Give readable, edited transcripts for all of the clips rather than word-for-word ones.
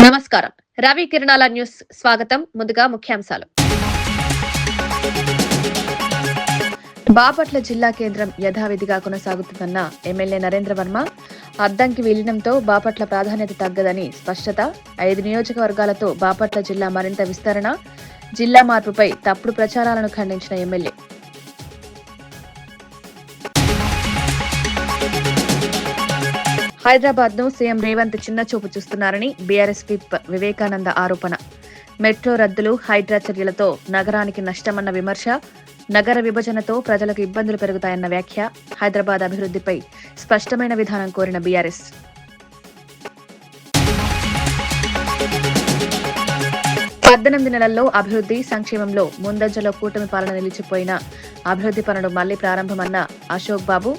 నమస్కారం. రవి కిరణాల న్యూస్ స్వాగతం. ముందుగా ముఖ్యాంశాలు. బాపట్ల జిల్లా కేంద్రం యథావిధిగా కొనసాగుతుందన్న ఎమ్మెల్యే నరేంద్ర వర్మ. అద్దంకి విలీనంతో బాపట్ల ప్రాధాన్యత తగ్గదని స్పష్టత. 5 నియోజకవర్గాలతో బాపట్ల జిల్లా మరింత విస్తరణ. జిల్లా మార్పుపై తప్పుడు ప్రచారాలను ఖండించిన ఎమ్మెల్యే. హైదరాబాద్ ను సీఎం రేవంత్ చిన్నచూపు చూస్తున్నారని బీఆర్ఎస్ విప్ వివేకానంద ఆరోపణ. మెట్రో రద్దులు, హైడ్రా చర్యలతో నగరానికి నష్టమన్న విమర్శ. నగర విభజనతో ప్రజలకు ఇబ్బందులు పెరుగుతాయన్న వ్యాఖ్య. హైదరాబాద్ అభివృద్ధిపై స్పష్టమైన విధానం కోరిన బీఆర్ఎస్. పద్దెనిమిది నెలల్లో అభివృద్ధి సంక్షేమంలో ముందంజలో కూటమి పాలన నిలిచిపోయిన అభివృద్ధి పనులు మళ్లీ ప్రారంభమన్న అశోక్ బాబు.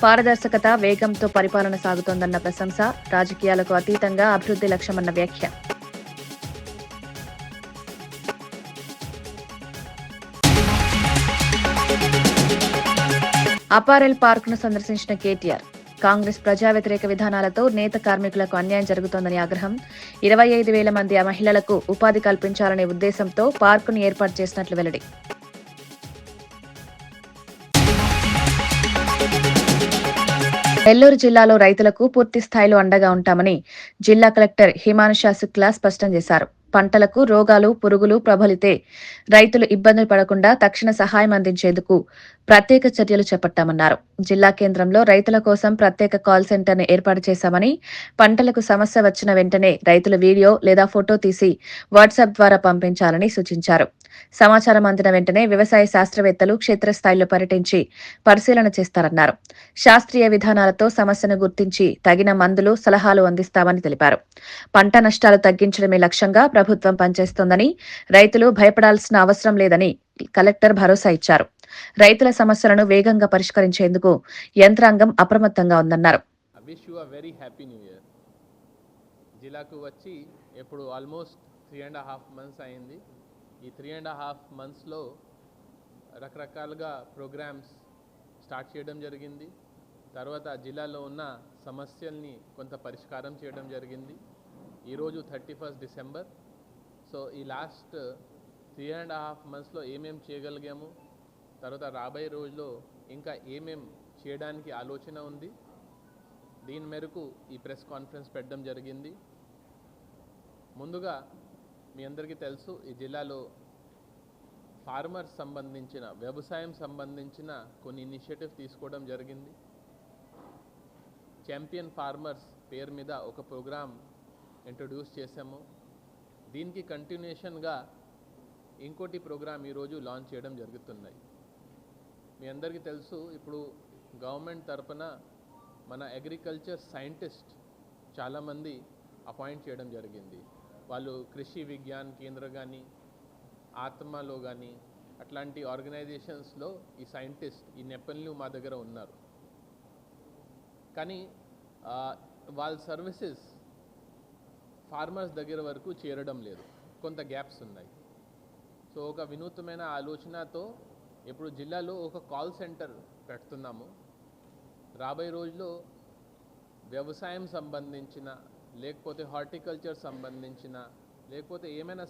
పారదర్శకత, వేగంతో పరిపాలన సాగుతోందన్న ప్రశంస. రాజకీయాలకు అతీతంగా అభివృద్ధి లక్ష్యమన్న వ్యాఖ్య. అపారెల్ పార్క్ ను సందర్శించిన కేటీఆర్. కాంగ్రెస్ ప్రజా వ్యతిరేక విధానాలతో నేత కార్మికులకు అన్యాయం జరుగుతోందని ఆగ్రహం. 25,000 మంది మహిళలకు ఉపాధి కల్పించాలనే ఉద్దేశంతో పార్కును ఏర్పాటు చేసినట్లు వెల్లడి. నెల్లూరు జిల్లాలో రైతులకు పూర్తి స్థాయిలో అండగా ఉంటామని జిల్లా కలెక్టర్ హిమానుషా శుక్లా స్పష్టం చేశారు. పంటలకు రోగాలు, పురుగులు ప్రబలితే రైతులు ఇబ్బందులు పడకుండా తక్షణ సహాయం అందించేందుకు ప్రత్యేక చర్యలు చేపట్టామన్నారు. జిల్లా కేంద్రంలో రైతుల కోసం ప్రత్యేక కాల్ సెంటర్ను ఏర్పాటు చేశామని, పంటలకు సమస్య వచ్చిన వెంటనే రైతులు వీడియో లేదా ఫోటో తీసి వాట్సాప్ ద్వారా పంపించాలని సూచించారు. సమాచారం అందిన వెంటనే వ్యవసాయ శాస్త్రవేత్తలు క్షేత్రస్థాయిలో పర్యటించి పరిశీలన చేస్తారన్నారు. శాస్త్రీయ విధానాలతో సమస్యను గుర్తించి తగిన మందులు, సలహాలు అందిస్తామని తెలిపారు. పంట నష్టాలు తగ్గించడమే లక్ష్యంగా ప్రభుత్వం పనిచేస్తోందని, రైతులు భయపడాల్సిన అవసరం లేదని కలెక్టర్ భరోసా ఇచ్చారు. రైతుల సమస్యలను వేగంగా పరిష్కరించేందుకు యంత్రాంగం అప్రమత్తంగా ఉందన్నారు. జిల్లాకు వచ్చి ఇప్పుడు ఆల్మోస్ట్ 3.5 months అయింది. ఈ 3.5 monthsలో రకరకాలుగా ప్రోగ్రామ్స్ స్టార్ట్ చేయడం జరిగింది. తర్వాత జిల్లాలో ఉన్న సమస్యల్ని కొంత పరిష్కారం చేయడం జరిగింది. ఈరోజు 31 December. సో ఈ లాస్ట్ 3.5 monthsలో ఏమేం చేయగలిగాము, తర్వాత రాబోయే రోజుల్లో ఇంకా ఏమేం చేయడానికి ఆలోచన ఉంది, దీని మేరకు ఈ ప్రెస్ కాన్ఫరెన్స్ పెట్టడం జరిగింది. ముందుగా మీ అందరికీ తెలుసు, ఈ జిల్లాలో ఫార్మర్స్ సంబంధించిన, వ్యవసాయం సంబంధించిన కొన్ని ఇనిషియేటివ్ తీసుకోవడం జరిగింది. ఛాంపియన్ ఫార్మర్స్ పేరు మీద ఒక ప్రోగ్రామ్ ఇంట్రొడ్యూస్ చేశాము. దీనికి కంటిన్యూషన్గా ఇంకోటి ప్రోగ్రామ్ ఈరోజు లాంచ్ చేయడం జరుగుతున్నాయి. మీ అందరికీ తెలుసు, ఇప్పుడు గవర్నమెంట్ తరపున మన అగ్రికల్చర్ సైంటిస్ట్ చాలామంది అపాయింట్ చేయడం జరిగింది. వాళ్ళు కృషి విజ్ఞాన్ కేంద్ర కానీ, ఆత్మలో కానీ అట్లాంటి ఆర్గనైజేషన్స్లో ఈ సైంటిస్ట్, ఈ నిపుణులు మా దగ్గర ఉన్నారు. కానీ వాళ్ళ సర్వీసెస్ ఫార్మర్స్ దగ్గర వరకు చేరడం లేదు, కొంత గ్యాప్స్ ఉన్నాయి. సో ఒక వినూత్నమైన ఆలోచనతో ఇప్పుడు జిల్లాలో ఒక కాల్ సెంటర్ పెడుతున్నాము. రాబోయే రోజుల్లో వ్యవసాయం సంబంధించిన, లేకపోతే హార్టికల్చర్ సంబంధించిన, లేకపోతే ఏమైనా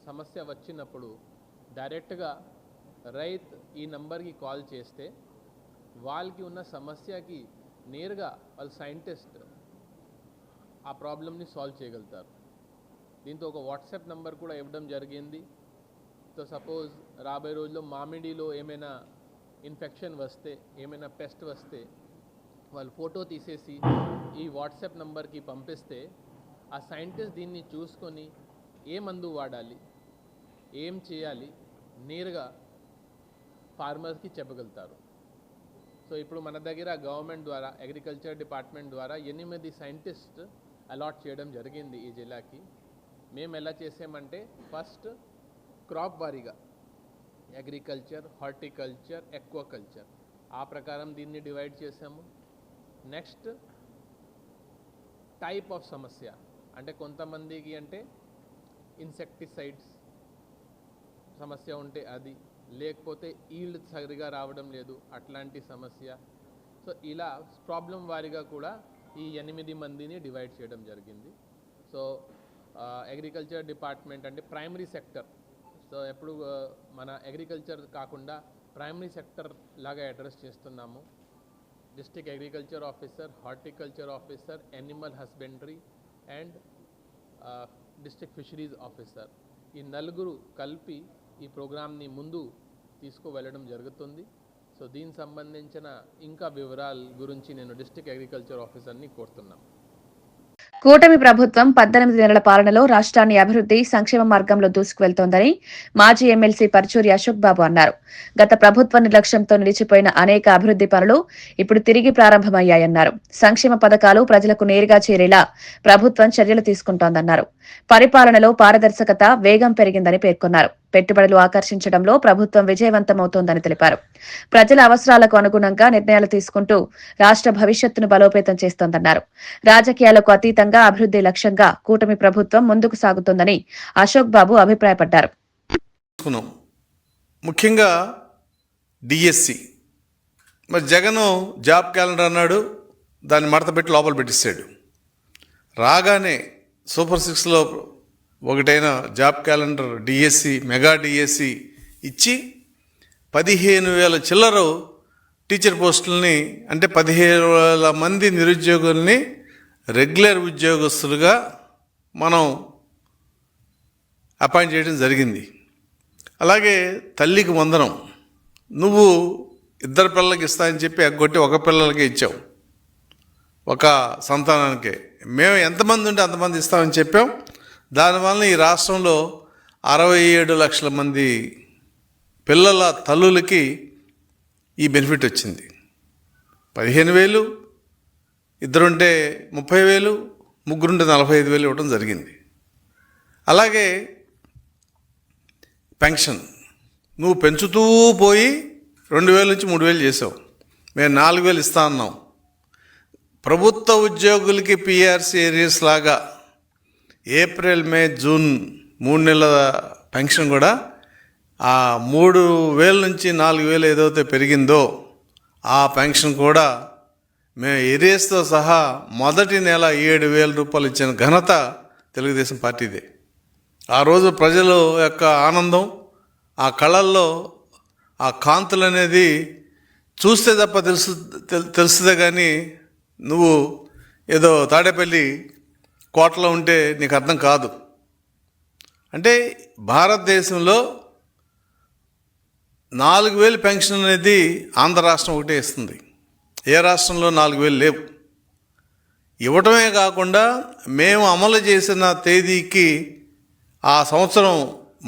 సమస్య వచ్చినప్పుడు డైరెక్ట్గా రైతు ఈ నంబర్కి కాల్ చేస్తే వాళ్ళకి ఉన్న సమస్యకి నేరుగా వాళ్ళ సైంటిస్ట్ ఆ ప్రాబ్లమ్ని సాల్వ్ చేయగలుగుతారు. దీంతో ఒక వాట్సాప్ నంబర్ కూడా ఇవ్వడం జరిగింది. సో సపోజ్ రాబోయే రోజుల్లో మామిడిలో ఏమైనా ఇన్ఫెక్షన్ వస్తే, ఏమైనా పెస్ట్ వస్తే వాళ్ళు ఫోటో తీసేసి ఈ వాట్సాప్ నంబర్కి పంపిస్తే ఆ సైంటిస్ట్ దీన్ని చూసుకొని ఏ మందు వాడాలి, ఏం చేయాలి నేరుగా ఫార్మర్స్కి చెప్పగలుగుతారు. సో ఇప్పుడు మన దగ్గర గవర్నమెంట్ ద్వారా, అగ్రికల్చర్ డిపార్ట్మెంట్ ద్వారా 8 సైంటిస్ట్ అలాట్ చేయడం జరిగింది ఈ జిల్లాకి. మేము ఎలా చేసామంటే, ఫస్ట్ క్రాప్ వారీగా అగ్రికల్చర్, హార్టికల్చర్, ఎక్వాకల్చర్ ఆ ప్రకారం దీన్ని డివైడ్ చేసాము. నెక్స్ట్ టైప్ ఆఫ్ సమస్య, అంటే కొంతమందికి అంటే ఇన్సెక్టిసైడ్స్ సమస్య ఉంటే అది, లేకపోతే ఈల్డ్ సరిగా రావడం లేదు అట్లాంటి సమస్య. సో ఇలా ప్రాబ్లం వారీగా కూడా ఈ 8 మందిని డివైడ్ చేయడం జరిగింది. సో అగ్రికల్చర్ డిపార్ట్మెంట్ అంటే ప్రైమరీ సెక్టర్. సో ఎప్పుడు మన అగ్రికల్చర్ కాకుండా ప్రైమరీ సెక్టర్ లాగా అడ్రస్ చేస్తున్నాము. District agriculture officer, horticulture officer, animal husbandry and district fisheries officer, ఈ నలుగురు కలిపి ఈ ప్రోగ్రామ్ని ముందు తీసుకువెళ్ళడం జరుగుతుంది. సో దీనికి సంబంధించిన ఇంకా వివరాల గురించి నేను డిస్ట్రిక్ట్ అగ్రికల్చర్ ఆఫీసర్ని కోరుతున్నాను. కూటమి ప్రభుత్వం 18 నెలల పాలనలో రాష్ట్రాన్ని అభివృద్ధి సంక్షేమ మార్గంలో దూసుకువెళ్తోందని మాజీ ఎమ్మెల్సీ పరుచూరి అశోక్ బాబు అన్నారు. గత ప్రభుత్వ నిర్లక్ష్యంతో నిలిచిపోయిన అనేక అభివృద్ధి పనులు ఇప్పుడు తిరిగి ప్రారంభమయ్యాయన్నారు. సంక్షేమ పథకాలు ప్రజలకు నేరుగా చేరేలా ప్రభుత్వం చర్యలు తీసుకుంటోందన్నారు. పరిపాలనలో పారదర్శకత, వేగం పెరిగిందని పేర్కొన్నారు. పెట్టుబడులు ఆకర్షించడంలో ప్రభుత్వం విజయవంతమవుతోందని తెలిపారు. ప్రజల అవసరాలకు అనుగుణంగా నిర్ణయాలు తీసుకుంటూ రాష్ట్ర భవిష్యత్తును బలోపేతం చేస్తోందన్నారు. రాజకీయాలకు అతీతంగా అభివృద్ధి లక్ష్యంగా కూటమి ప్రభుత్వం ముందుకు సాగుతోందని అశోక్ బాబు అభిప్రాయపడ్డారు. ముఖ్యంగా డిఎస్సి మరి జగన్ జాబ్ క్యాలెండర్ అన్నాడు, దాన్ని మడత పెట్టి లోపల పెట్టిస్తాడు. రాగానే సూపర్ 6లో ఒకటైన job calendar DSC, mega DSC ఇచ్చి 15,000 చిల్లర టీచర్ పోస్టులని, అంటే 15,000 మంది నిరుద్యోగుల్ని రెగ్యులర్ ఉద్యోగస్తులుగా మనం అపాయింట్ చేయడం జరిగింది. అలాగే తల్లికి వందనం, నువ్వు 2 పిల్లలకి ఇస్తానని చెప్పి ఎగ్గొట్టి 1 పిల్లలకే ఇచ్చావు, ఒక సంతానానికే. మేము ఎంతమంది ఉంటే అంతమంది ఇస్తామని చెప్పాం. దానివల్ల ఈ రాష్ట్రంలో 67 లక్షల మంది పిల్లల తల్లులకి ఈ బెనిఫిట్ వచ్చింది. 15,000, 2 ఉంటే 30,000, 3 ఉంటే 45,000 ఇవ్వడం జరిగింది. అలాగే పెన్షన్ నువ్వు పెంచుతూ పోయి 2,000 నుంచి 3,000 చేసావు. మేము 4,000 ఇస్తా అన్నాం. ప్రభుత్వ ఉద్యోగులకి పిఆర్సీ ఏరియస్ లాగా ఏప్రిల్, మే, జూన్ 3 నెలల పెన్షన్ కూడా ఆ 3,000 నుంచి 4,000 ఏదైతే పెరిగిందో ఆ పెన్షన్ కూడా మేము ఏరియస్తో సహా మొదటి నెల 7,000 రూపాయలు ఇచ్చిన ఘనత తెలుగుదేశం పార్టీదే. ఆ రోజు ప్రజల యొక్క ఆనందం, ఆ కళల్లో ఆ కాంతులు అనేది చూస్తే తప్ప తెలుస్తుందే కానీ నువ్వు ఏదో తాడేపల్లి కోటలో ఉంటే నీకు అర్థం కాదు. అంటే భారతదేశంలో 4,000 పెన్షన్ అనేది ఆంధ్ర రాష్ట్రం ఒకటే ఇస్తుంది. ఏ రాష్ట్రంలో 4,000 లేవు. ఇవ్వటమే కాకుండా మేము అమలు చేసిన తేదీకి ఆ సంవత్సరం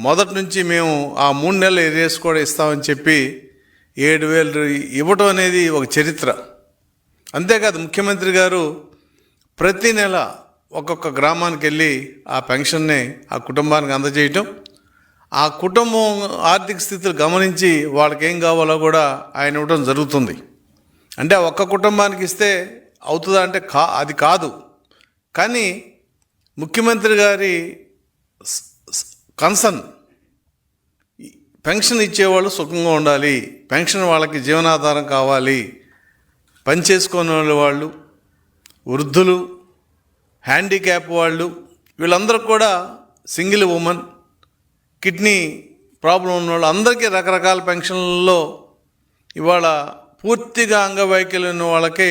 మొదటి నుంచి మేము ఆ 3 నెలల ఏరియాస్ కూడా ఇస్తామని చెప్పి 7,000 ఇవ్వటం అనేది ఒక చరిత్ర. అంతేకాదు ముఖ్యమంత్రి గారు ప్రతి నెల ఒక్కొక్క గ్రామానికి వెళ్ళి ఆ పెన్షన్ని ఆ కుటుంబానికి అందజేయటం, ఆ కుటుంబం ఆర్థిక స్థితిని గమనించి వాళ్ళకి ఏం కావాలో కూడా ఆయన ఇవ్వడం జరుగుతుంది. అంటే ఒక్క కుటుంబానికి ఇస్తే అవుతుందా అంటే అది కాదు. కానీ ముఖ్యమంత్రి గారి కన్సర్న్ పెన్షన్ ఇచ్చేవాళ్ళు సుఖంగా ఉండాలి, పెన్షన్ వాళ్ళకి జీవనాధారం కావాలి, పని చేసుకునే వాళ్ళు, వృద్ధులు, హ్యాండిక్యాప్ వాళ్ళు, వీళ్ళందరూ కూడా, సింగిల్ ఉమెన్, కిడ్నీ ప్రాబ్లం ఉన్న వాళ్ళు అందరికీ రకరకాల పెన్షన్లలో ఇవాళ పూర్తిగా అంగవైకల్యం ఉన్న వాళ్ళకి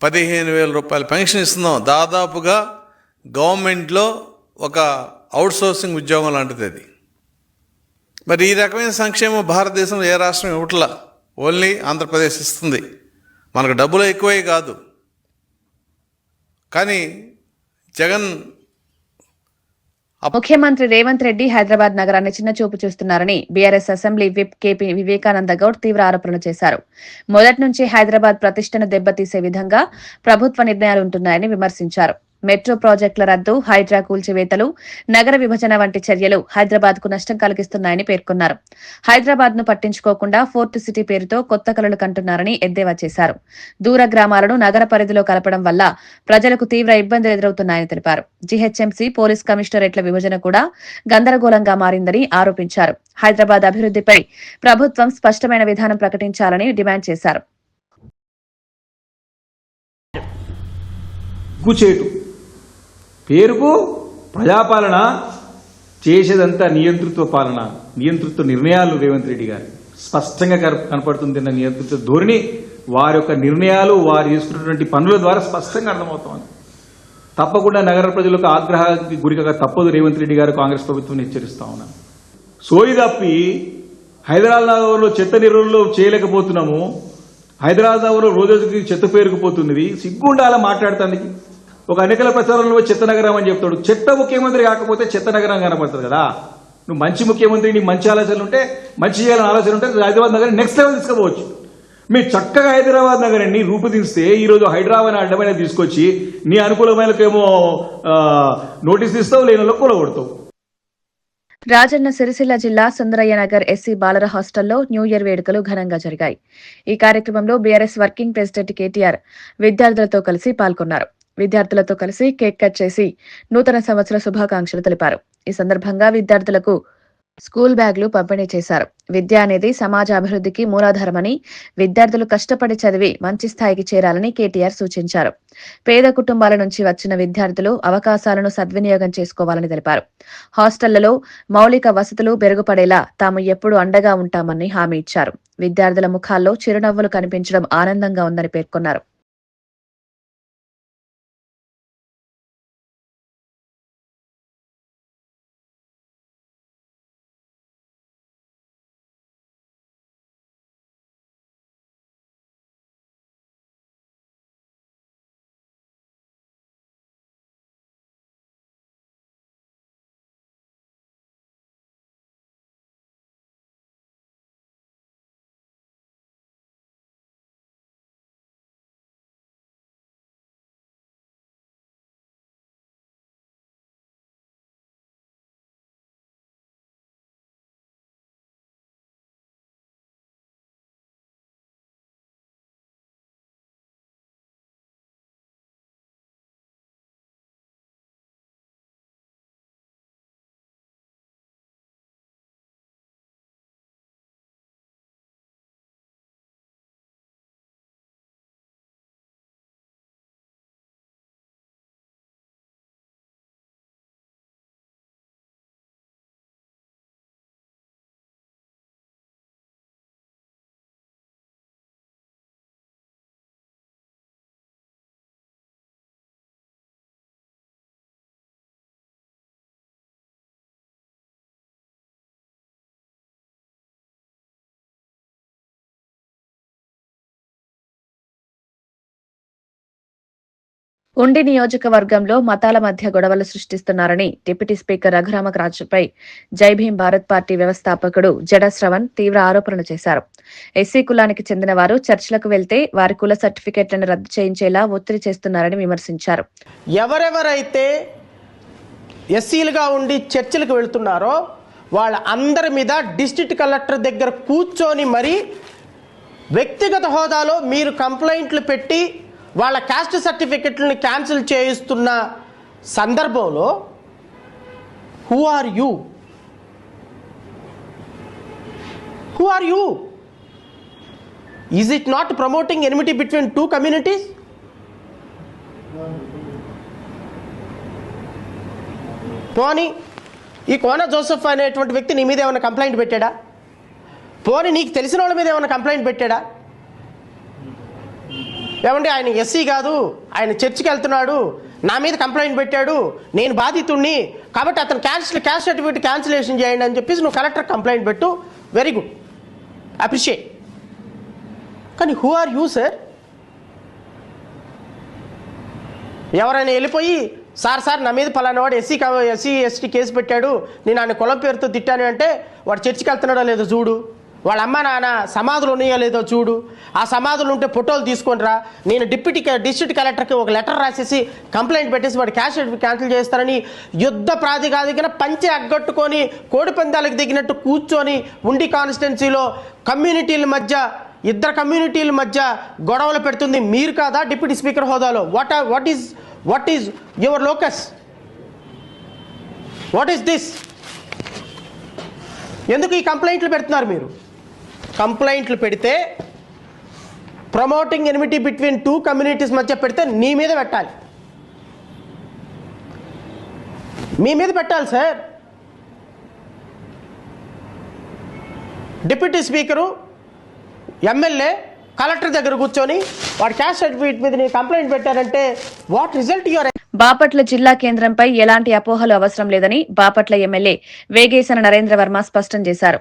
15,000 రూపాయల పెన్షన్ ఇస్తున్నాం. దాదాపుగా గవర్నమెంట్లో ఒక అవుట్సోర్సింగ్ ఉద్యోగం లాంటిది అది. మరి ఈ రకమైన సంక్షేమం భారతదేశంలో ఏ రాష్ట్రం ఇవ్వట్లా, ఓన్లీ ఆంధ్రప్రదేశ్ ఇస్తుంది. మనకు డబ్బులు ఎక్కువే కాదు. కానీ జగన్ ముఖ్యమంత్రి రేవంత్ రెడ్డి హైదరాబాద్ నగరాన్ని చిన్నచూపు చూస్తున్నారని BRS assembly whip KP Vivekananda Goud తీవ్ర ఆరోపణలు చేశారు. మొదటి నుంచి హైదరాబాద్ ప్రతిష్టను దెబ్బతీసే విధంగా ప్రభుత్వ నిర్ణయాలుంటున్నాయని విమర్శించారు. మెట్రో ప్రాజెక్టుల రద్దు, హైడ్రా కూల్చివేతలు, నగర విభజన వంటి చర్యలు హైదరాబాద్ కు నష్టం కలిగిస్తున్నాయని పేర్కొన్నారు. హైదరాబాద్ ను పట్టించుకోకుండా ఫోర్ట్ సిటీ పేరుతో కొత్త కలలు కంటున్నారని ఎద్దేవా చేశారు. దూర గ్రామాలను నగర పరిధిలో కలపడం వల్ల ప్రజలకు తీవ్ర ఇబ్బందులు ఎదురవుతున్నాయని తెలిపారు. జీహెచ్ఎంసీ పోలీస్ కమిషనరేట్ల విభజన కూడా గందరగోళంగా మారిందని ఆరోపించారు. హైదరాబాద్ అభివృద్ధిపై ప్రభుత్వం స్పష్టమైన విధానం ప్రకటించాలని డిమాండ్ చేశారు. పేరుకు ప్రజాపాలన చేసేదంతా నియంతృత్వ పాలన, నియంతృత్వ నిర్ణయాలు. రేవంత్ రెడ్డి గారు స్పష్టంగా కనపడుతుంది నియంతృత్వ ధోరణి. వారి యొక్క నిర్ణయాలు, వారు చేసుకున్నటువంటి పనుల ద్వారా స్పష్టంగా అర్థమవుతోంది. తప్పకుండా నగర ప్రజలకు ఆగ్రహానికి గురిగా తప్పదు. రేవంత్ రెడ్డి గారు కాంగ్రెస్ ప్రభుత్వం హెచ్చరిస్తా ఉన్నాను. సోయి తప్పి హైదరాబాద్లో చెత్త నిర్వహణలో చేయలేకపోతున్నాము. హైదరాబాద్లో రోజుకి చెత్త పేరుకుపోతున్నది. సిగ్గుండాలా మాట్లాడటానికి. ఒక ఎన్నికల ప్రచారంలో చెత్త నగరం అని చెప్తాడు. చెత్త ముఖ్యమంత్రి కాకపోతే చెత్త నగరం కనపడుతుంది కదా. నువ్వు మంచి ముఖ్యమంత్రి, నీ మంచి ఆలోచనలు ఉంటే, మంచి చేయాలని ఆలోచన ఉంటే హైదరాబాద్ నగరం నెక్స్ట్ లెవెల్ తీసుకోవచ్చు. మీరు చక్కగా హైదరాబాద్ నగరాన్ని రూపుదిస్తే ఈరోజు హైదరాబాద్ అడ్డమైన తీసుకొచ్చి నీ అనుకూలమైనకేమో నోటీస్ ఇస్తావు, లేని కూలగొడతావు. రాజన్న సిరిసిల్ల జిల్లా సుందరయ్య నగర్ ఎస్సీ బాలర హాస్టల్లో న్యూ ఇయర్ వేడుకలు ఘనంగా జరిగాయి. ఈ కార్యక్రమంలో బీఆర్ఎస్ వర్కింగ్ ప్రెసిడెంట్ కేటీఆర్ విద్యార్థులతో కలిసి పాల్గొన్నారు. విద్యార్థులతో కలిసి కేక్ కట్ చేసి నూతన సంవత్సర శుభాకాంక్షలు తెలిపారు. ఈ సందర్భంగా విద్యార్థులకు స్కూల్ బ్యాగులు పంపిణీ చేశారు. విద్య అనేది సమాజ అభివృద్ధికి మూలాధారమని, విద్యార్థులు కష్టపడి చదివి మంచి స్థాయికి చేరాలని కేటీఆర్ సూచించారు. పేద కుటుంబాల నుంచి వచ్చిన విద్యార్థులు అవకాశాలను సద్వినియోగం చేసుకోవాలని తెలిపారు. హాస్టళ్లలో మౌలిక వసతులు మెరుగుపడేలా తాము ఎప్పుడూ అండగా ఉంటామని హామీ ఇచ్చారు. విద్యార్థుల ముఖాల్లో చిరునవ్వులు కనిపించడం ఆనందంగా ఉందని పేర్కొన్నారు. ఉండి నియోజకవర్గంలో మతాల మధ్య గొడవలు సృష్టిస్తున్నారని డిప్యూటీ స్పీకర్ రఘురామరాజుపై జై భీం భారత్ పార్టీ వ్యవస్థాపకుడు జడ శ్రవణ్ తీవ్ర ఆరోపణలు చేశారు. ఎస్సీ కులానికి చెందిన వారు చర్చిలకు వెళ్తే వారి కుల సర్టిఫికెట్లను రద్దు చేయించేలా ఒత్తిడి చేస్తున్నారని విమర్శించారు. ఎవరెవరైతే ఎస్సీలుగా ఉండి చర్చిలకు వెళ్తున్నారో వాళ్ళ అందరి మీద డిస్ట్రిక్ట్ కలెక్టర్ దగ్గర కూర్చొని మరి వ్యక్తిగత హోదాలో మీరు కంప్లైంట్లు పెట్టి వాళ్ళ క్యాస్ట్ సర్టిఫికెట్లను క్యాన్సిల్ చేయిస్తున్న సందర్భంలో who are you? Who are you? Is it not promoting enmity between two communities? పోనీ ఈ కోన జోసెఫ్ అనేటువంటి వ్యక్తి నీ మీద ఏమైనా కంప్లైంట్ పెట్టాడా? పోనీ నీకు తెలిసిన వాళ్ళ మీద ఏమైనా కంప్లైంట్ పెట్టాడా? ఏమంటే ఆయన ఎస్సీ కాదు, ఆయన చర్చికి వెళ్తున్నాడు, నా మీద కంప్లైంట్ పెట్టాడు, నేను బాధితుడిని కాబట్టి అతను క్యాస్ట్ సర్టిఫికేట్ క్యాన్సిలేషన్ చేయండి అని చెప్పేసి నువ్వు కలెక్టర్ కంప్లైంట్ పెట్టు, వెరీ గుడ్, అప్రిషియేట్. కానీ హూ ఆర్ యూ సార్? ఎవరైనా వెళ్ళిపోయి సార్ నా మీద పలానా వాడు ఎస్సీ ఎస్టీ కేసు పెట్టాడు, నేను ఆయన కులం పేరుతో తిట్టాను అంటే వాడు చర్చికి వెళ్తున్నాడో లేదో చూడు, వాళ్ళ అమ్మ నాన్న సమాధులు ఉన్నాయో లేదో చూడు, ఆ సమాధులు ఉంటే ఫోటోలు తీసుకొనిరా, నేను డిస్ట్రిక్ట్ కలెక్టర్కి ఒక లెటర్ రాసేసి కంప్లైంట్ పెట్టేసి వాడు క్యాష్ సర్టిఫికేట్ క్యాన్సిల్ చేస్తారని యుద్ధ ప్రాతిపదికన పంచె అగ్గట్టుకొని కోడి పందాలకు దిగినట్టు కూర్చొని ఉండి కాన్స్టిట్యున్సీలో ఇద్దరు కమ్యూనిటీల మధ్య గొడవలు పెడుతుంది మీరు కాదా డిప్యూటీ స్పీకర్ హోదాలో? What is your locus? What is this? ఎందుకు ఈ కంప్లైంట్లు పెడుతున్నారు మీరు? కంప్లైంట్లు పెడితే promoting enmity between two communities మధ్య పెడితే నీ మీద పెట్టాలి. మీ మీద పెట్టాలి sir. Deputy speaker, MLA, collector దగ్గర కూర్చొని వాడి క్యాస్ట్ సర్టిఫికేట్ మీద నీ కంప్లైంట్ పెట్టారంటే వాట్ రిజల్ట్ యువర్. బాపట్ల జిల్లా కేంద్రంపై ఎలాంటి అపోహలు అవసరం లేదని బాపట్ల ఎమ్మెల్యే వేగేశన నరేంద్రవర్మ స్పష్టం చేశారు.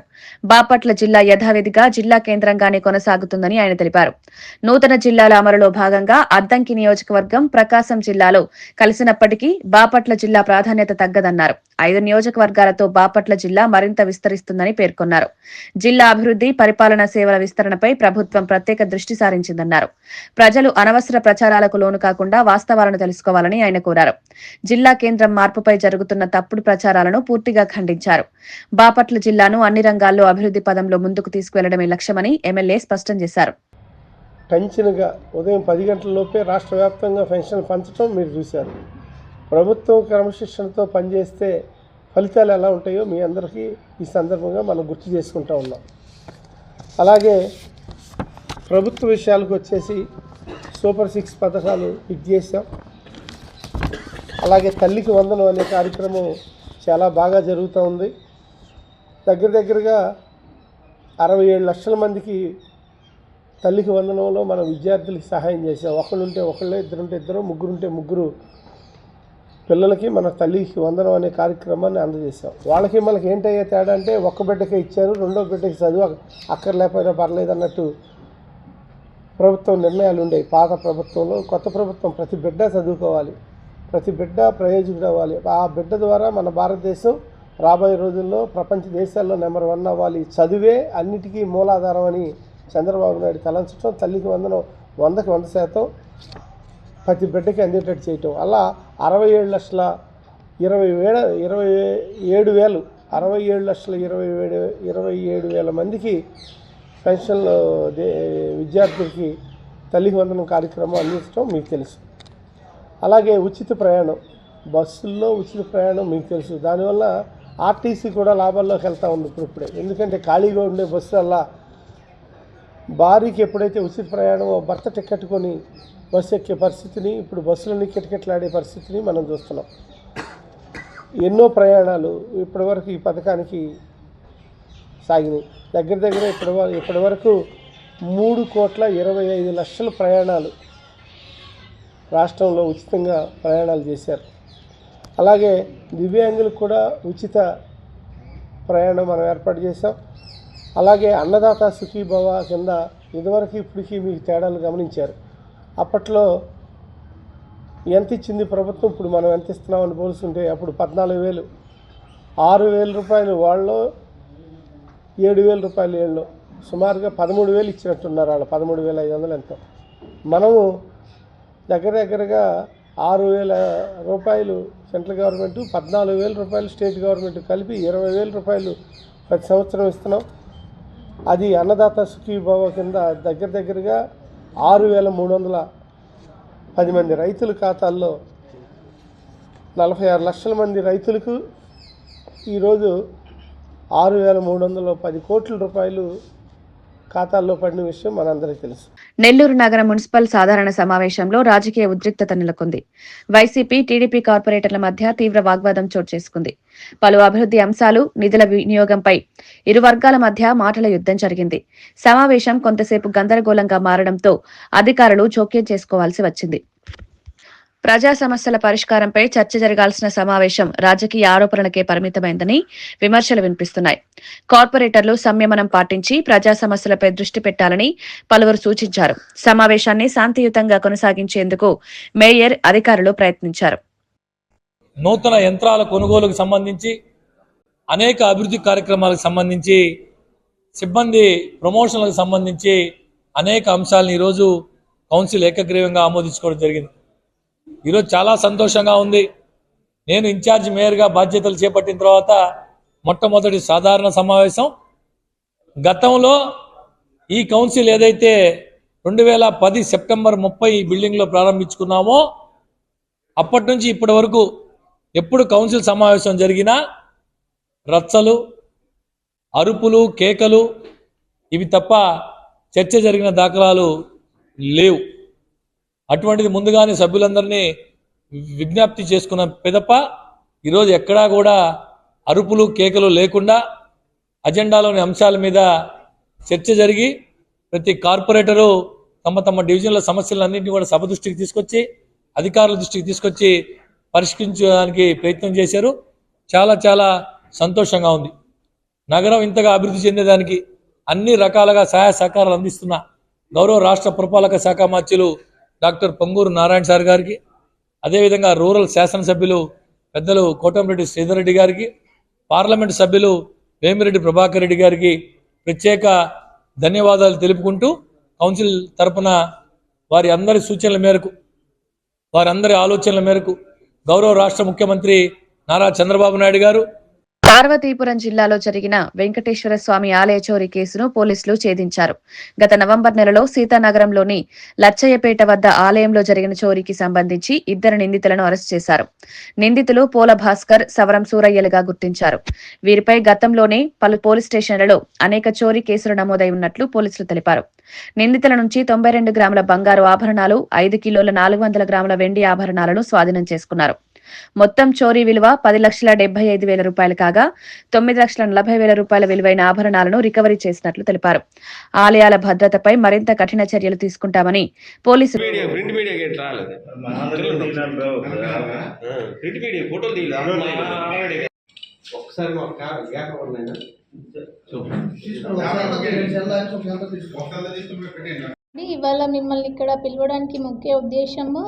బాపట్ల జిల్లా యథావిధిగా జిల్లా కేంద్రంగానే కొనసాగుతుందని ఆయన తెలిపారు. నూతన జిల్లాల అమలులో భాగంగా అద్దంకి నియోజకవర్గం ప్రకాశం జిల్లాలో కలిసినప్పటికీ బాపట్ల జిల్లా ప్రాధాన్యత తగ్గదన్నారు. 5 నియోజకవర్గాలతో బాపట్ల జిల్లా మరింత విస్తరిస్తుందని పేర్కొన్నారు. జిల్లా అభివృద్ది, పరిపాలనా సేవల విస్తరణపై ప్రభుత్వం ప్రత్యేక దృష్టి సారించిందన్నారు. ప్రజలు అనవసర ప్రచారాలకు లోను కాకుండా వాస్తవాలను తెలుసుకోవాలని ఆయన కోరారు. జిల్లా కేంద్రం మార్పుపై జరుగుతున్న తప్పుడు ప్రచారాలను పూర్తిగా ఖండించారు. బాపట్ల జిల్లాను అన్ని రంగాల్లో అభివృద్ది పదంలో ముందుకు తీసుకువెళ్లడమే లక్ష్యమని ఎమ్మెల్యే స్పష్టం చేశారు. టెన్షన్గా ఉదయం 10 గంటలలోపే రాష్ట్ర వ్యాప్తంగా పెన్షన్లు పంచడం మీరు చూశారు. ప్రభుత్వం క్రమశిక్షణతో పనిచేస్తే ఫలితాలు ఎలా ఉంటాయో మీ అందరికీ ఈ సందర్భంగా మనం గుర్తు చేసుకుంటూ ఉన్నాం. అలాగే ప్రభుత్వ విషయాలకు వచ్చేసి సూపర్ 6 పథకాలు హిట్ చేశాం. అలాగే తల్లికి వందనం అనే కార్యక్రమం చాలా బాగా జరుగుతూ ఉంది. దగ్గరగా 67 లక్షల మందికి తల్లికి వందనంలో మనం విద్యార్థులకి సహాయం చేసాం. ఒకళ్ళుంటే ఒకళ్ళే, ఇద్దరుంటే ఇద్దరు, ముగ్గురుంటే ముగ్గురు పిల్లలకి మన తల్లికి వందనం అనే కార్యక్రమాన్ని అందజేసాం. వాళ్ళకి మనకి ఏంటయ్యే తేడా అంటే ఒక్క బిడ్డకే ఇచ్చారు, రెండో బిడ్డకి చదువు అక్కర్లేకపోయినా పర్లేదు అన్నట్టు ప్రభుత్వం నిర్ణయాలు ఉండేవి పాత ప్రభుత్వంలో. కొత్త ప్రభుత్వం ప్రతి బిడ్డ చదువుకోవాలి, ప్రతి బిడ్డ ప్రయోజకుడు అవ్వాలి. ఆ బిడ్డ ద్వారా మన భారతదేశం రాబోయే రోజుల్లో ప్రపంచ దేశాల్లో నెంబర్ 1 అవ్వాలి. చదువే అన్నిటికీ మూలాధారం అని చంద్రబాబు నాయుడు తలంచడం, తల్లికి వందనం 100కి 100% ప్రతి బిడ్డకి అందేటట్టు చేయటం. అలా 67,27,000 మందికి పెన్షన్లు విద్యార్థులకి తల్లికి వందనం కార్యక్రమం అందించడం మీకు తెలుసు. అలాగే ఉచిత ప్రయాణం, బస్సుల్లో ఉచిత ప్రయాణం మీకు తెలుసు. దానివల్ల ఆర్టీసీ కూడా లాభాల్లోకి వెళ్తూ ఉంది ఇప్పుడే. ఎందుకంటే ఖాళీగా ఉండే బస్సు అలా భార్యకి ఎప్పుడైతే ఉచిత ప్రయాణం భర్త టికెట్ కొని బస్సు ఎక్కే పరిస్థితిని, ఇప్పుడు బస్సులన్నీ కిటకిటలాడే పరిస్థితిని మనం చూస్తున్నాం. ఎన్నో ప్రయాణాలు ఇప్పటివరకు ఈ పథకానికి సాగినాయి. దగ్గర ఇప్పటి వరకు 3,25,00,000 ప్రయాణాలు రాష్ట్రంలో ఉచితంగా ప్రయాణాలు చేశారు. అలాగే దివ్యాంగులకు కూడా ఉచిత ప్రయాణం మనం ఏర్పాటు చేశాం. అలాగే అన్నదాత సుఖీభవ కింద ఇదివరకు ఇప్పటికీ మీకు తేడాలు గమనించారు. అప్పట్లో ఎంత ఇచ్చింది ప్రభుత్వం, ఇప్పుడు మనం ఎంత ఇస్తున్నామని పోల్చుంటే అప్పుడు 14,000, 6,000 రూపాయలు వాళ్ళు, 7,000 రూపాయలు ఏళ్ళు, సుమారుగా 13,000 ఇచ్చినట్టున్నారు వాళ్ళు. 13,500 ఎంతో. మనము దగ్గరగా 6,000 రూపాయలు సెంట్రల్ గవర్నమెంటు, 14,000 రూపాయలు స్టేట్ గవర్నమెంట్ కలిపి 20,000 రూపాయలు ప్రతి సంవత్సరం ఇస్తున్నాం. అది అన్నదాత సుఖీభవ కింద దగ్గరగా 6,310 మంది రైతుల ఖాతాల్లో 46 లక్షల మంది రైతులకు ఈరోజు 6,310 కోట్ల రూపాయలు ఖాతాల్లో పడిన విషయం మనందరికీ తెలుసు. నెల్లూరు నగర మున్సిపల్ సాధారణ సమావేశంలో రాజకీయ ఉద్రిక్తత నెలకొంది. వైసీపీ, టీడీపీ కార్పొరేటర్ల మధ్య తీవ్ర వాగ్వాదం చోటు చేసుకుంది. పలు అభివృద్ది అంశాలు, నిధుల వినియోగంపై ఇరు వర్గాల మధ్య మాటల యుద్ధం జరిగింది. సమావేశం కొంతసేపు గందరగోళంగా మారడంతో అధికారులు జోక్యం చేసుకోవాల్సి వచ్చింది. ప్రజా సమస్యల పరిష్కారంపై చర్చ జరగాల్సిన సమావేశం రాజకీయ ఆరోపణలకే పరిమితమైందని విమర్శలు వినిపిస్తున్నాయి. కార్పొరేటర్లు సంయమనం పాటించి ప్రజా సమస్యలపై దృష్టి పెట్టాలని పలువురు సూచించారు. సమావేశాన్ని శాంతియుతంగా కొనసాగించేందుకు మేయర్, అధికారులు ప్రయత్నించారు. నూతన యంత్రాల కొనుగోలుకు సంబంధించి, అనేక అభివృద్ధి కార్యక్రమాలకు సంబంధించి, సిబ్బంది ప్రమోషన్లకు సంబంధించి అనేక అంశాలను ఈరోజు కౌన్సిల్ ఏకగ్రీవంగా ఆమోదించుకోవడం జరిగింది. ఈరోజు చాలా సంతోషంగా ఉంది. నేను ఇన్ఛార్జ్ మేయర్గా బాధ్యతలు చేపట్టిన తర్వాత మొట్టమొదటి సాధారణ సమావేశం. గతంలో ఈ కౌన్సిల్ ఏదైతే 2010 సెప్టెంబర్ 30 ఈ బిల్డింగ్లో ప్రారంభించుకున్నామో అప్పటి నుంచి ఇప్పటి వరకు ఎప్పుడు కౌన్సిల్ సమావేశం జరిగినా రచ్చలు, అరుపులు, కేకలు ఇవి తప్ప చర్చ జరిగిన దాఖలాలు లేవు. అటువంటిది ముందుగానే సభ్యులందరినీ విజ్ఞప్తి చేసుకున్న పిదప ఈరోజు ఎక్కడా కూడా అరుపులు కేకలు లేకుండా అజెండాలోని అంశాల మీద చర్చ జరిగి ప్రతి కార్పొరేటరు తమ తమ డివిజన్ల సమస్యలన్నింటినీ కూడా సభ దృష్టికి తీసుకొచ్చి అధికారుల దృష్టికి తీసుకొచ్చి పరిష్కరించడానికి ప్రయత్నం చేశారు. చాలా చాలా సంతోషంగా ఉంది. నగరం ఇంతగా అభివృద్ధి చెందేదానికి అన్ని రకాలుగా సహాయ సహకారాలు అందిస్తున్న గౌరవ రాష్ట్ర పురపాలక శాఖ మంత్రులు డాక్టర్ పొంగూరు నారాయణ సార్ గారికి, అదేవిధంగా రూరల్ శాసనసభ్యులు పెద్దలు కోటంరెడ్డి శ్రీధర్ రెడ్డి గారికి, పార్లమెంటు సభ్యులు వేమిరెడ్డి ప్రభాకర్ రెడ్డి గారికి ప్రత్యేక ధన్యవాదాలు తెలుపుకుంటూ కౌన్సిల్ తరపున వారి అందరి సూచనల మేరకు, వారందరి ఆలోచనల మేరకు గౌరవ రాష్ట్ర ముఖ్యమంత్రి నారా చంద్రబాబు నాయుడు గారు పార్వతీపురం జిల్లాలో జరిగిన వెంకటేశ్వర స్వామి ఆలయ చోరీ కేసును పోలీసులు ఛేదించారు. గత నవంబర్ నెలలో సీతానగరంలోని లచ్చయ్యపేట వద్ద ఆలయంలో జరిగిన చోరీకి సంబంధించి 2 నిందితులను అరెస్టు చేశారు. నిందితులు పోల భాస్కర్, సవరం సూరయ్యలుగా గుర్తించారు. వీరిపై గతంలోనే పలు పోలీస్ స్టేషన్లలో అనేక చోరీ కేసులు నమోదై ఉన్నట్లు పోలీసులు తెలిపారు. నిందితుల నుంచి 92 గ్రాముల బంగారు ఆభరణాలు, 5 కిలోల 400 గ్రాముల వెండి ఆభరణాలను స్వాధీనం చేసుకున్నారు. మొత్తం చోరీ విలువ 10,75,000 రూపాయలు కాగా 9,40,000 రూపాయల విలువైన ఆభరణాలను రికవరీ చేసినట్లు తెలిపారు. ఆలయాల భద్రతపై మరింత కఠిన చర్యలు తీసుకుంటామని పోలీసులు ఇవాళ మిమ్మల్ని ఇక్కడ పిలవడానికి ముఖ్య ఉద్దేశము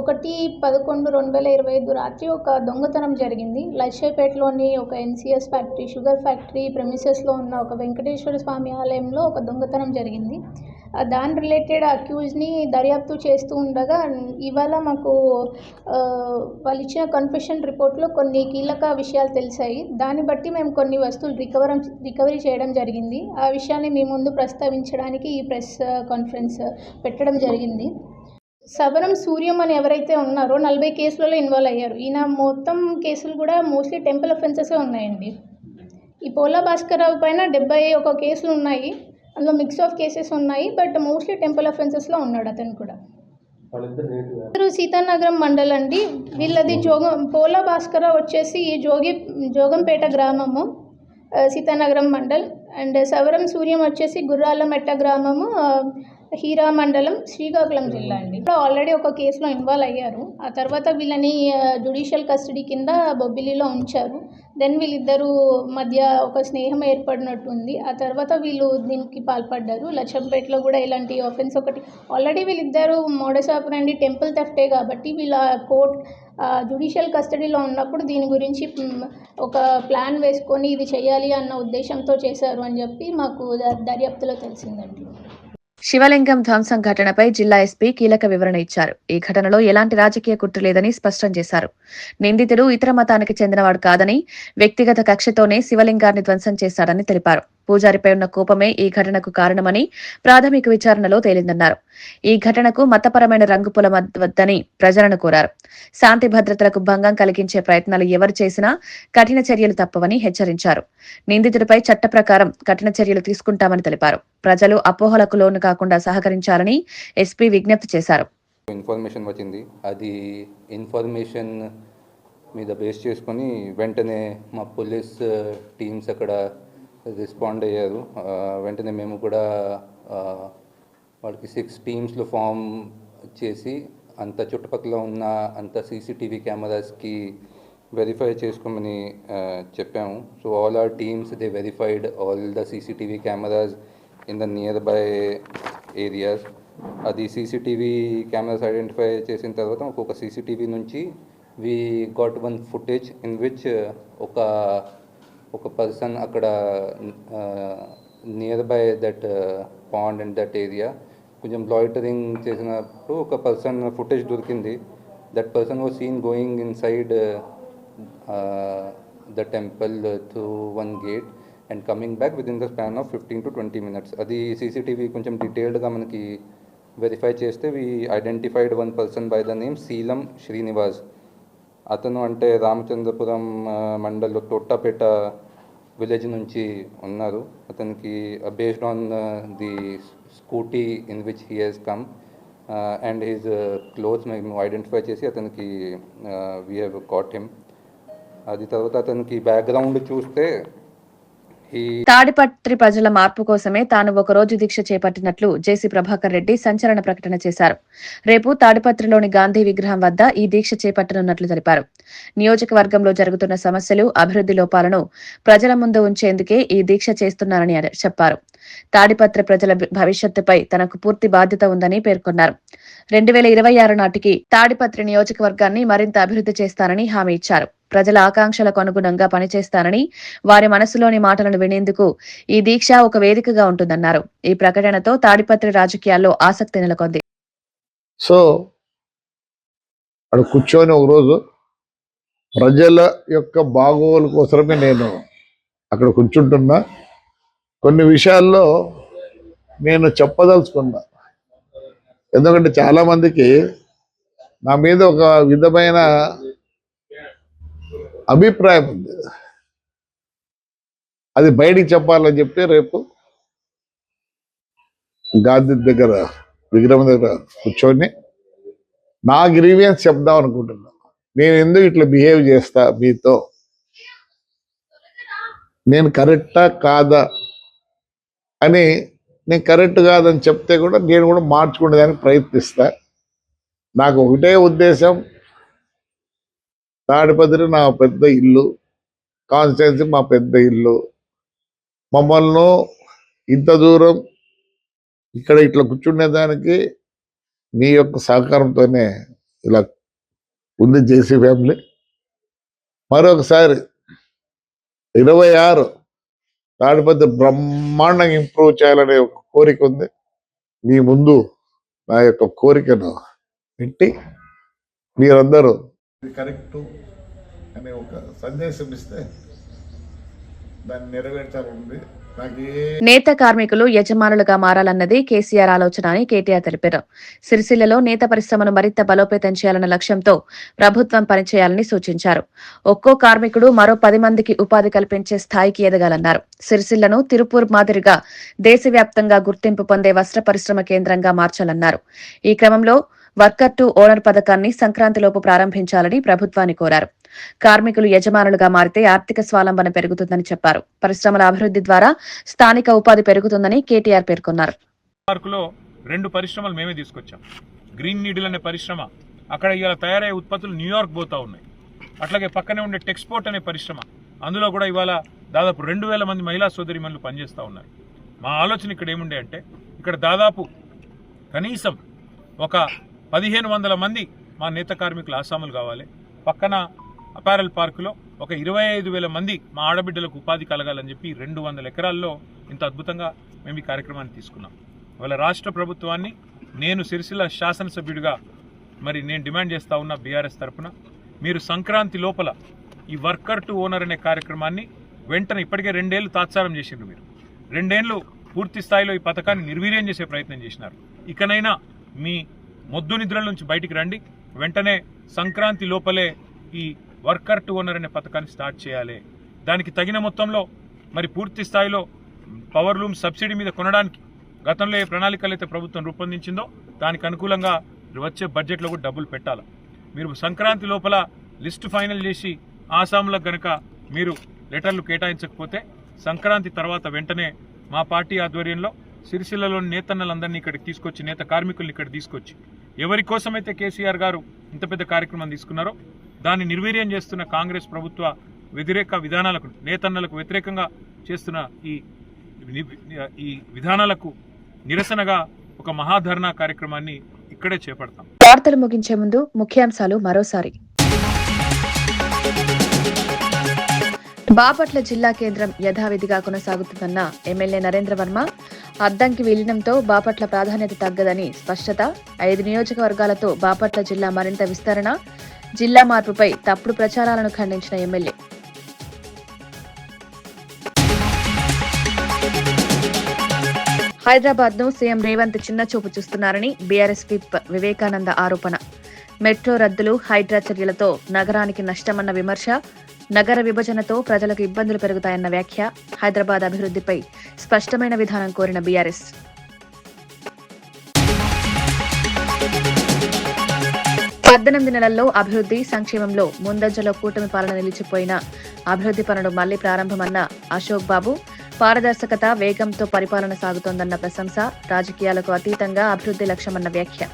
1/11/2025 రాత్రి ఒక దొంగతనం జరిగింది. లక్షపేటలోని ఒక ఎన్సిఎస్ ఫ్యాక్టరీ, షుగర్ ఫ్యాక్టరీ ప్రెమిసెస్లో ఉన్న ఒక వెంకటేశ్వర స్వామి ఆలయంలో ఒక దొంగతనం జరిగింది. దాని రిలేటెడ్ అక్యూజ్ని దర్యాప్తు చేస్తూ ఉండగా ఇవాళ మాకు వాళ్ళు ఇచ్చిన కన్ఫెషన్ రిపోర్ట్లో కొన్ని కీలక విషయాలు తెలిసాయి. దాన్ని బట్టి మేము కొన్ని వస్తువులు రికవరీ చేయడం జరిగింది. ఆ విషయాన్ని మీ ముందు ప్రస్తావించడానికి ఈ ప్రెస్ కాన్ఫరెన్స్ పెట్టడం జరిగింది. సవరం సూర్యం అని ఎవరైతే ఉన్నారో 40 కేసులలో ఇన్వాల్వ్ అయ్యారు. ఈయన మొత్తం కేసులు కూడా మోస్ట్లీ టెంపుల్ అఫెన్సెసే ఉన్నాయండి. ఈ పోలా భాస్కర్రావు పైన 71 కేసులు ఉన్నాయి. అందులో మిక్స్ ఆఫ్ కేసెస్ ఉన్నాయి, బట్ మోస్ట్లీ టెంపుల్ అఫెన్సెస్లో ఉన్నాడు అతను కూడా. సీతానగరం మండల్ అండి. వీళ్ళది పోలా భాస్కర్రావు వచ్చేసి జోగంపేట గ్రామము, సీతానగరం మండల్. అండ్ సవరం సూర్యం వచ్చేసి గుర్రాలమెట్ట గ్రామము, హీరా మండలం, శ్రీకాకుళం జిల్లా అండి. ఇప్పుడు ఆల్రెడీ ఒక కేసులో ఇన్వాల్వ్ అయ్యారు. ఆ తర్వాత వీళ్ళని జ్యుడిషియల్ కస్టడీ కింద బొబ్బిలిలో ఉంచారు. దెన్ వీళ్ళిద్దరూ మధ్య ఒక స్నేహం ఏర్పడినట్టుంది. ఆ తర్వాత వీళ్ళు దీనికి పాల్పడ్డారు. లచ్చంపేటలో కూడా ఇలాంటి ఆఫెన్స్ ఒకటి ఆల్రెడీ వీళ్ళిద్దరూ మోడస్ ఆపరండి టెంపుల్ థెఫ్టే కాబట్టి వీళ్ళ జ్యుడిషియల్ కస్టడీలో ఉన్నప్పుడు దీని గురించి ఒక ప్లాన్ వేసుకొని ఇది చేయాలి అన్న ఉద్దేశంతో చేశారు అని చెప్పి మాకు దర్యాప్తులో తెలిసిందండి. శివలింగం ధ్వంసం ఘటనపై జిల్లా ఎస్పీ కీలక వివరణ ఇచ్చారు. ఈ ఘటనలో ఎలాంటి రాజకీయ కుట్ర లేదని స్పష్టం చేశారు. నిందితుడు ఇతర మతానికి చెందినవాడు కాదని, వ్యక్తిగత కక్షతోనే శివలింగాన్ని ధ్వంసం చేశాడని తెలిపారు. పూజారిపై ఉన్న కోపమే ఈ ఘటనకు కారణమని ప్రాథమిక విచారణలో తేలిందన్నారు. ఈ ఘటనకు మతపరమైన రంగు పులమవద్దని ప్రజలను కోరారు. శాంతి భద్రతలకు భంగం కలిగించే ప్రయత్నాలు ఎవరు చేసినా కఠిన చర్యలు తప్పవని హెచ్చరించారు. నిందితుడిపై చట్ట ప్రకారం కఠిన చర్యలు తీసుకుంటామని తెలిపారు. ప్రజలు అపోహలకు లోను కాకుండా సహకరించాలని ఎస్పీ విజ్ఞప్తి చేశారు. ఇన్ఫర్మేషన్ వచ్చింది, అది ఇన్ఫర్మేషన్ మీద బేస్ చేసుకొని వెంటనే మా పోలీస్ టీమ్స్ అక్కడ రెస్పాండ్ అయ్యారు. వెంటనే మేము కూడా వాళ్ళకి 6 టీమ్స్లో ఫామ్ చేసి అంత చుట్టుపక్కల ఉన్న అంత సీసీటీవీ కెమెరాస్కి వెరిఫై చేసుకోమని చెప్పాము. So all our teams they verified all the CCTV cameras in the nearby areas. అది సీసీటీవీ కెమెరాస్ ఐడెంటిఫై చేసిన తర్వాత ఒక్కొక్క సీసీటీవీ నుంచి we got one footage in which ఒక పర్సన్ అక్కడ near by that pond and that area కొంచెం loitering చేసినప్పుడు ఒక పర్సన్ ఫుటేజ్ దొరికింది. That person was seen going inside the temple through one gate and coming back within the span of 15 to 20 minutes. అది CCTV కొంచెం డీటెయిల్డ్గా మనకి verify చేస్తే we identified one person by the name Seelam Srinivas. అతను అంటే రామచంద్రపురం మండల్లో Thottapeta village నుంచి ఉన్నారు. అతనికి based on the scooty in which he has come and his clothes మేము ఐడెంటిఫై చేసి అతనికి వీ హ్యావ్ గాట్ హిమ్. అది తర్వాత అతనికి బ్యాక్గ్రౌండ్ చూస్తే ఈ తాడిపత్రి ప్రజల మార్పు కోసమే తాను ఒక రోజు దీక్ష చేపట్టినట్లు జేసీ ప్రభాకర్ రెడ్డి సంచలన ప్రకటన చేశారు. రేపు తాడిపత్రిలోని గాంధీ విగ్రహం వద్ద ఈ దీక్ష చేపట్టనున్నట్లు తెలిపారు. నియోజకవర్గంలో జరుగుతున్న సమస్యలు, అభివృద్ధి లోపాలను ప్రజల ముందు ఉంచేందుకే ఈ దీక్ష చేస్తున్నారని చెప్పారు. తాడిపత్రి ప్రజల భవిష్యత్తుపై తనకు పూర్తి బాధ్యత ఉందని పేర్కొన్నారు. 2026 నాటికి తాడిపత్రి నియోజకవర్గాన్ని మరింత అభివృద్ధి చేస్తానని హామీ ఇచ్చారు. ప్రజల ఆకాంక్షలకు అనుగుణంగా పనిచేస్తానని, వారి మనసులోని మాటలను వినేందుకు ఈ దీక్ష ఒక వేదికగా ఉంటుందన్నారు. ఈ ప్రకటనతో తాడిపత్రి రాజకీయాల్లో ఆసక్తి నెలకొంది. సో అక్కడ కూర్చొని ఒకరోజు ప్రజల యొక్క బాగోగుల కోసమే నేను అక్కడ కూర్చుంటున్నా. కొన్ని విషయాల్లో నేను చెప్పదలుచుకున్నా. ఎందుకంటే చాలా మందికి నా మీద ఒక విధమైన అభిప్రాయం ఉంది. అది బయటికి చెప్పాలని చెప్పి రేపు గాంధీ దగ్గర విగ్రహం దగ్గర కూర్చొని నా గ్రీవియన్స్ చెప్దాం అనుకుంటున్నా. నేను ఎందుకు ఇట్లా బిహేవ్ చేస్తా మీతో, నేను కరెక్టా కాదా అని, నేను కరెక్ట్ కాదని చెప్తే కూడా నేను కూడా మార్చుకునేదానికి ప్రయత్నిస్తా. నాకు ఒకటే ఉద్దేశం, తాడిపత్రి నా పెద్ద ఇల్లు, కాన్స్టిట్యున్సీ మా పెద్ద ఇల్లు. మమ్మల్ని ఇంత దూరం ఇక్కడ ఇట్లా కూర్చునేదానికి నీ యొక్క సహకారంతోనే ఇలా ఉంది జేసీ ఫ్యామిలీ. మరొకసారి 26 తాడిపత్రి బ్రహ్మాండంగా ఇంప్రూవ్ చేయాలనే ఒక కోరిక ఉంది. మీ ముందు నా యొక్క కోరికను పెట్టి మీరందరూ కరెక్టు అనే ఒక సందేశం ఇస్తే దాన్ని నెరవేర్చాలని నేత కార్మికులు యజమానులుగా మారాలన్నది కేసీఆర్ ఆలోచన అని కేటీఆర్ తెలిపారు. సిరిసిల్లలో నేత పరిశ్రమను మరింత బలోపేతం చేయాలన్న లక్ష్యంతో ప్రభుత్వం పనిచేయాలని సూచించారు. ఒక్కో కార్మికుడు మరో 10 మందికి ఉపాధి కల్పించే స్థాయికి ఎదగాలన్నారు. సిరిసిల్లను తిరుపూర్ మాదిరిగా దేశవ్యాప్తంగా గుర్తింపు పొందే వస్త్ర పరిశ్రమ కేంద్రంగా మార్చాలన్నారు. ఈ క్రమంలో వర్కర్ టు ఓనర్ పథకాన్ని సంక్రాంతిలోపు ప్రారంభించాలని ప్రభుత్వాన్ని కోరారు. కార్మికులు యజమానులుగా మారితే ఆర్థిక స్వావలంబన పెరుగుతుందని చెప్పారు. పరిశ్రమల అభివృద్ధి ద్వారా స్థానిక ఉపాధి పెరుగుతుందని కేటీఆర్ పేర్కొన్నారు. పార్కులో 2 పరిశ్రమలు మేమే తీసుకొచ్చాం. గ్రీన్ నీడిల్ అనే పరిశ్రమ, అక్కడ ఇవాళ తయారయ్యే ఉత్పత్తులు న్యూయార్క్ పోతా ఉన్నాయి. అట్లాగే పక్కనే ఉండే టెక్స్పోర్ట్ అనే పరిశ్రమ, అందులో కూడా ఇవాళ దాదాపు 2000 మంది మహిళా సోదరిమణులు పనిచేస్తూ ఉన్నారు. మా ఆలోచన ఇక్కడ ఏముండే అంటే, ఇక్కడ దాదాపు కనీసం ఒక 1500 మంది మా నేత కార్మికులు ఆసాములు కావాలి. పక్కన అపారల్ పార్కులో ఒక 25,000 మంది మా ఆడబిడ్డలకు ఉపాధి కలగాలని చెప్పి 200 ఎకరాల్లో ఇంత అద్భుతంగా మేము ఈ కార్యక్రమాన్ని తీసుకున్నాం. ఇవాళ రాష్ట్ర ప్రభుత్వాన్ని నేను సిరిసిల్ల శాసనసభ్యుడిగా నేను డిమాండ్ చేస్తా ఉన్నా బీఆర్ఎస్ తరఫున, మీరు సంక్రాంతి లోపల ఈ వర్కర్ టు ఓనర్ అనే కార్యక్రమాన్ని వెంటనే, ఇప్పటికే 2 ఏళ్ళు తాత్సారం చేసిండ్రు మీరు, 2 ఏళ్ళు పూర్తి స్థాయిలో ఈ పథకాన్ని నిర్వీర్యం చేసే ప్రయత్నం చేసినారు. ఇకనైనా మీ మొద్దు నిద్రల నుంచి బయటికి రండి. వెంటనే సంక్రాంతి లోపలే ఈ వర్కర్ టు ఓనర్ అనే పథకాన్ని స్టార్ట్ చేయాలి. దానికి తగిన మొత్తంలో పూర్తి స్థాయిలో పవర్ లూమ్ సబ్సిడీ మీద కొనడానికి గతంలో ఏ ప్రణాళికలు అయితే ప్రభుత్వం రూపొందించిందో దానికి అనుకూలంగా వచ్చే బడ్జెట్లో కూడా డబ్బులు పెట్టాలి. మీరు సంక్రాంతి లోపల లిస్టు ఫైనల్ చేసి ఆసాంలకు గనక మీరు లెటర్లు కేటాయించకపోతే సంక్రాంతి తర్వాత వెంటనే మా పార్టీ ఆధ్వర్యంలో సిరిసిల్లలో నేతన్నలందరినీ ఇక్కడికి తీసుకొచ్చి, నేత కార్మికుల్ని ఇక్కడ తీసుకొచ్చి, ఎవరి కోసమైతే కేసీఆర్ గారు ఇంత పెద్ద కార్యక్రమం తీసుకున్నారో దాన్ని నిర్వీర్యం చేస్తున్న కాంగ్రెస్ ప్రభుత్వ వ్యతిరేక విధానాలకు, నేతన్నలకు వ్యతిరేకంగా చేస్తున్న ఈ విధానాలకు నిరసనగా ఒక మహాధర్నా కార్యక్రమాన్ని ఇక్కడే చేపడతాం. వార్తలు ముగించే ముందు ముఖ్యాంశాలు మరోసారి. బాపట్ల జిల్లా కేంద్రం యథావిధిగా కొనసాగుతుందన్న ఎమ్మెల్యే నరేంద్ర వర్మ. అద్దంకి విలీనంతో బాపట్ల ప్రాధాన్యత తగ్గదని స్పష్టత. 5 నియోజకవర్గాలతో బాపట్ల జిల్లా మరింత విస్తరణ. జిల్లా మార్పుపై తప్పుడు ప్రచారాలను ఖండించిన ఎమ్మెల్యే. హైదరాబాద్ ను సీఎం రేవంత్ చిన్నచూపు చూస్తున్నారని బీఆర్ఎస్ విప్ వివేకానంద ఆరోపణ. మెట్రో రద్దులు, హైడ్రా చర్యలతో నగరానికి నష్టమన్న విమర్శ. నగర విభజనతో ప్రజలకు ఇబ్బందులు పెరుగుతాయన్న వ్యాఖ్య. హైదరాబాద్ అభివృద్ధిపై స్పష్టమైన విధానం కోరిన బీఆర్ఎస్. 18 నెలల్లో అభివృద్ధి సంక్షేమంలో ముందంజలో కూటమి పాలన నిలిచిపోయిన అభివృద్ధి పనులు మళ్లీ ప్రారంభమన్న అశోక్ బాబు, పారదర్శకత వేగంతో పరిపాలన సాగుతోందన్న ప్రశంస, రాజకీయాలకు అతీతంగా అభివృద్ధి లక్ష్యమన్న వ్యాఖ్య.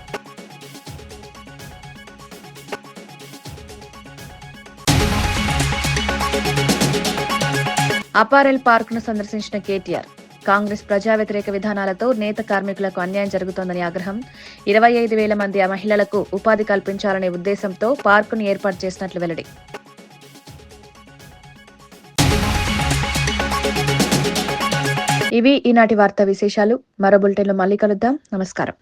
అపారెల్ పార్కును సందర్శించిన కేటీఆర్, కాంగ్రెస్ ప్రజా వ్యతిరేక విధానాలతో నేత కార్మికులకు అన్యాయం జరుగుతోందని ఆగ్రహం. 25,000 మంది మహిళలకు ఉపాధి కల్పించాలనే ఉద్దేశంతో పార్కును ఏర్పాటు చేసినట్లు వెల్లడి. ఇవి ఈనాటి వార్తా విశేషాలు. మరో బులెటిన్లో మళ్ళీ కలుద్దాం. నమస్కారం.